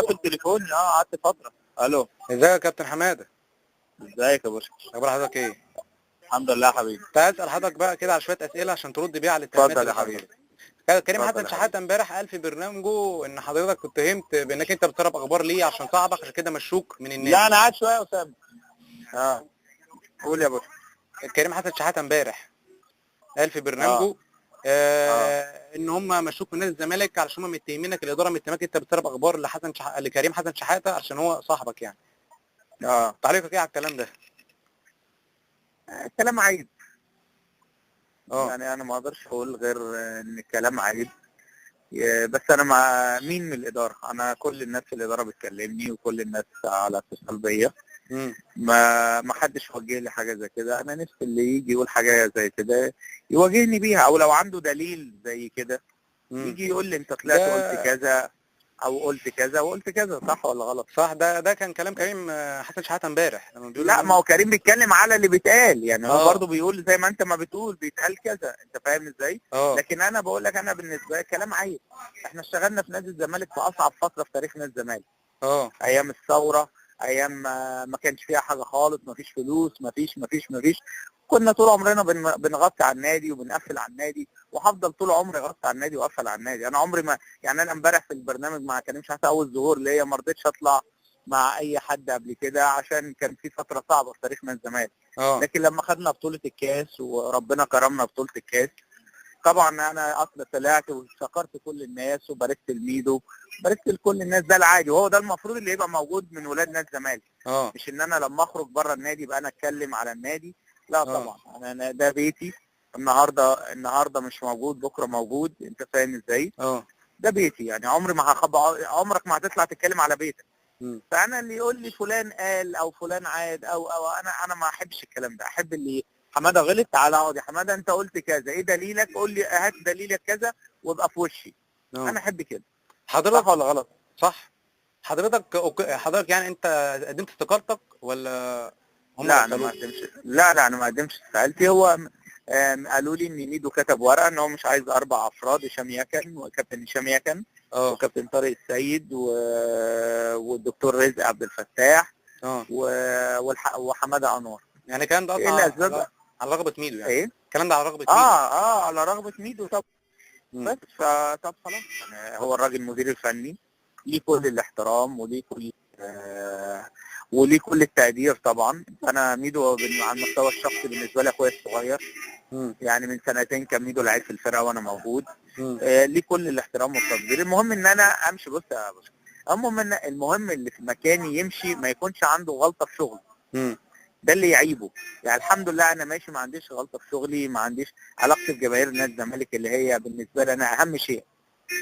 كنت قافل تليفوني، قعدت فترة. الو، ازيك يا كابتن حماده؟ ازيك يا باشا؟ اخبار حضرتك ايه؟ الحمد لله يا حبيبي. كنت عايز اسال حضرتك بقى كده على شويه اسئله عشان ترد بيها على الاتهامات اتفضل اللي يا حبيبي. حصلت. كريم اتفضل حسن يا شحاته حبيبي. امبارح قال في برنامجه ان حضرتك اتهمت بانك انت بتسرب اخبار ليه عشان صاحبك، عشان كده مشوك من النادي. لا انا قاعد شوية يا اسامة. قول يا باشا. كريم حسن شحاته امبارح قال في اه برنامجه اه ان هم مشوك من نادي الزمالك علشان هم متهمينك، الاداره متهمك انت بتسرب اخبار لكريم حسن شحاته عشان هو صاحبك يعني. اه تعليقك ايه على الكلام ده؟ كلام عيب. اه يعني انا ما اقدرش اقول غير ان الكلام عيب. بس انا مع مين من الاداره؟ انا كل الناس في الاداره بتكلمني وكل الناس على اتصال بيا. امم ما حدش وجه لي حاجه زي كده. انا نفسي اللي يجي يقول حاجه زي كده يواجهني بيها، او لو عنده دليل زي كده يجي يقول لي انت طلعت قلت ده كذا او قلت كذا وقلت كذا، صح ولا غلط؟ صح. ده كان كلام كريم حسن شحاته امبارح لما بيقول لا، ان ما هم هو كريم بيتكلم على اللي بيتقال، يعني هو اه برضه بيقول زي ما انت ما بتقول بيتقال كذا، انت فاهم ازاي؟ اه لكن انا بقول لك انا بالنسبه لي كلام عيب. احنا اشتغلنا في نادي الزمالك في اصعب فتره في تاريخ نادي الزمالك، اه ايام الثوره، ايام ما كانش فيها حاجه خالص، ما فيش فلوس، ما فيش. كنا طول عمرنا بنغطي على النادي وبنقفل على النادي، وهفضل طول عمري اغطي على النادي واقفل على النادي. انا عمري ما، يعني انا امبارح في البرنامج مع كريم شحاته اول ظهور ليا ما رضيتش اطلع مع اي حد قبل كده عشان كان في فتره صعبه في تاريخنا الزمالك. اه لكن لما خدنا بطوله الكاس وربنا كرمنا بطوله الكاس، طبعا انا اصلا طلعت وشكرت كل الناس وباركت لميدو، باركت لكل الناس. ده العادي وهو ده المفروض اللي يبقى موجود من ولاد نادي الزمالك. اه مش ان انا لما اخرج بره النادي يبقى انا اتكلم على النادي. لا اه طبعا، انا ده بيتي. النهارده مش موجود، بكره موجود، انت فاهم ازاي؟ اه ده بيتي، يعني عمري ما عمرك ما هتطلع تتكلم على بيتك. مم. فانا اللي يقول لي فلان قال او فلان عاد او انا ما احبش الكلام ده. احب اللي حماده غلط، تعالى اقعد يا حماده انت قلت كذا، ايه دليلك؟ قول لي هات دليلك كذا وابقى في وشي. اه انا احب كده. صح حضرتك ولا غلط؟ صح. حضرتك يعني انت قدمت استقالتك ولا هم لا انا ما وصلوك؟ قدمش. لا انا ما قدمش استقالتي. هو قالوا لي ان ميدو كتب ورقه ان هو مش عايز 4 افراد، هشام يكن وكابتن هشام يكن اه وكابتن طارق السيد والدكتور رزق عبد الفتاح اه وحماده انور. يعني الكلام ده ايه اصلا الاسباب؟ على رغبة ميدو يعني. ايه؟ الكلام ده على رغبة ميدو. على رغبة ميدو. طب مم. بس طب خلاص، يعني هو الراجل المدير الفني ليه كل الاحترام وليه كل التقدير. طبعا انا ميدو على المستوى الشخصي بالنسبه لي اخويا الصغير، مم. يعني من سنتين كان ميدو لعيب في الفرقه وانا موجود. مم. ليه كل الاحترام والتقدير. المهم ان انا امشي. بص يا باشا، المهم اللي في مكاني يمشي، ما يكونش عنده غلطه في شغله. مم. ده اللي يعيبه. يعني الحمد لله انا ماشي، ما عنديش غلطه في شغلي، ما عنديش علاقتي بجماهير نادي الزمالك اللي هي بالنسبه لي انا اهم شيء.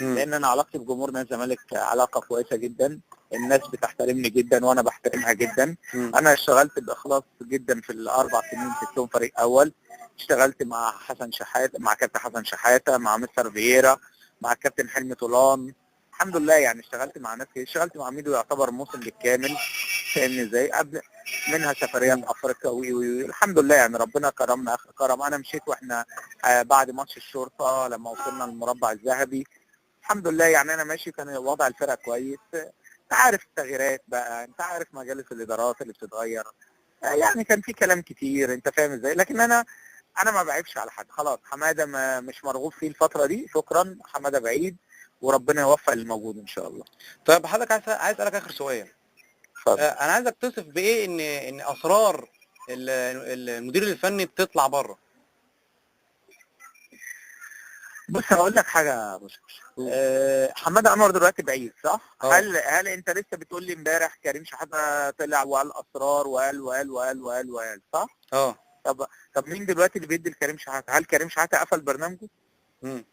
مم. لان انا علاقتي بجمهور نادي الزمالك علاقه كويسه جدا. الناس بتحترمني جدا وانا بحترمها جدا. مم. انا اشتغلت باخلاص جدا في ال4 سنين سبتهم فريق اول. اشتغلت مع حسن شحاته، مع كابتن حسن شحاته، مع مستر فييرا، مع الكابتن حلمي طولان. الحمد لله، يعني اشتغلت مع ناس كتير. اشتغلت مع ميدو يعتبر موسم بالكامل، فاهمني ازاي؟ قبل منها سفريات مم. افريقيا الحمد لله، يعني ربنا كرمنا اخر كرم. انا مشيت واحنا بعد ماتش الشرطه لما وصلنا للمربع الذهبي. الحمد لله، يعني انا ماشي كان وضع الفرقه كويس. انت عارف التغييرات بقى، انت عارف مجالس الادارات اللي بتتغير. يعني كان في كلام كتير، انت فاهم ازاي؟ لكن انا ما بعيبش على حد. خلاص حماده مش مرغوب فيه الفتره دي، شكرا. حماده بعيد وربنا يوفق اللي موجود ان شاء الله. طيب حضرتك عايز اسالك اخر سؤال. اتفضل. انا عايزك تصف بايه ان اسرار المدير الفني بتطلع بره. بص هقول لك حاجه. بص حماده انور دلوقتي بعيد، صح؟ اه هل انت لسه بتقول لي امبارح كريم شحاته طلع وقال اسرار وقال، صح؟ اه طب مين دلوقتي اللي بيدي لكريم شحاته؟ هل كريم شحاته قفل برنامجه؟ مم.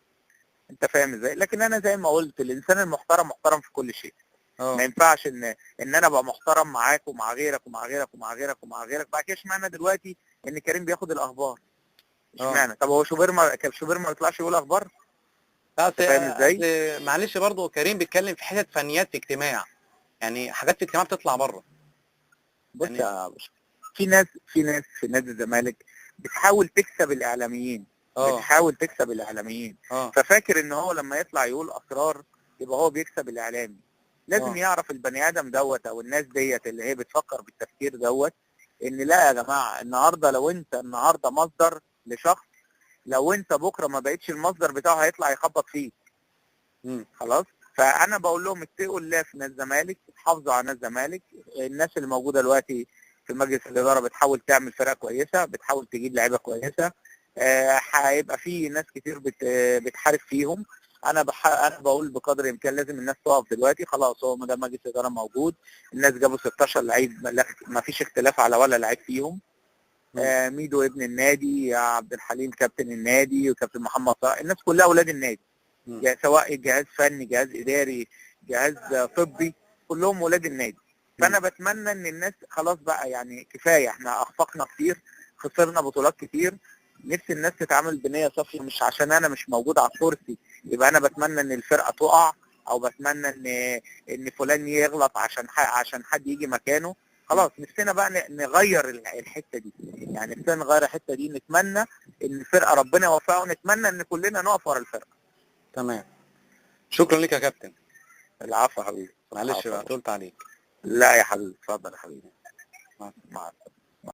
انت فاهم ازاي؟ لكن انا زي ما قلت، الانسان المحترم محترم في كل شيء. ما اه ينفعش ان انا ابقى محترم معاك ومع غيرك ومع غيرك ومع غيرك ومع غيرك، بعد كده اشمعنى دلوقتي ان كريم بياخد الاخبار؟ اه اشمعنى؟ طب هو شوبير ما يطلعش يقول اخبار؟ لا انت فاهم ازاي؟ معلش برضه كريم بيتكلم في حتت فنيات في اجتماع، يعني حاجات في اجتماع بتطلع بره بص يعني. يا باشا، في ناس في نادي الزمالك بتحاول تكسب الاعلاميين. اه اه ففاكر ان هو لما يطلع يقول اسرار يبقى هو بيكسب الاعلامي. لازم يعرف البني ادم دوت او الناس ديت اللي هي بتفكر بالتفكير دوت ان لا يا جماعه، النهارده لو انت النهارده مصدر لشخص، لو انت بكره ما بقتش المصدر بتاعه هيطلع يخبط فيك. خلاص. فانا بقول لهم اتقوا الله في نادي الزمالك، حافظوا على نادي الزمالك. الناس اللي موجوده دلوقتي في مجلس الاداره بتحاول تعمل فرقه كويسه، بتحاول تجيب لعيبه كويسه. هيبقى في ناس كتير بتحارب فيهم. انا بقول بقدر الامكان لازم الناس تقف دلوقتي. خلاص هو ما دام مجلس الاداره موجود، الناس جابوا 16 لعيب، ما فيش اختلاف على ولا لعيب فيهم. ميدو ابن النادي، عبد الحليم كابتن النادي، وكابتن محمد صلاح، الناس كلها اولاد النادي. سواء جهاز فني، جهاز اداري، جهاز طبي، كلهم ولاد النادي. فانا بتمنى ان الناس خلاص بقى، يعني كفايه، احنا اخفقنا كتير، خسرنا بطولات كتير. نفسي الناس تتعامل بنيه صافيه، مش عشان انا مش موجود على الكرسي يبقى انا بتمنى ان الفرقه تقع، او بتمنى ان فلان يغلط عشان حد يجي مكانه. خلاص نفسنا بقى نغير الحته دي، يعني نفسنا نغير الحته دي. نتمنى ان الفرقه ربنا يوفقها، ونتمنى ان كلنا نقف ورا الفرقه. تمام. شكرا لك يا كابتن. العفو يا حبيبي، معلش بقى طولت عليك. لا يا حبيبي، اتفضل يا حبيبي. مع السلامه.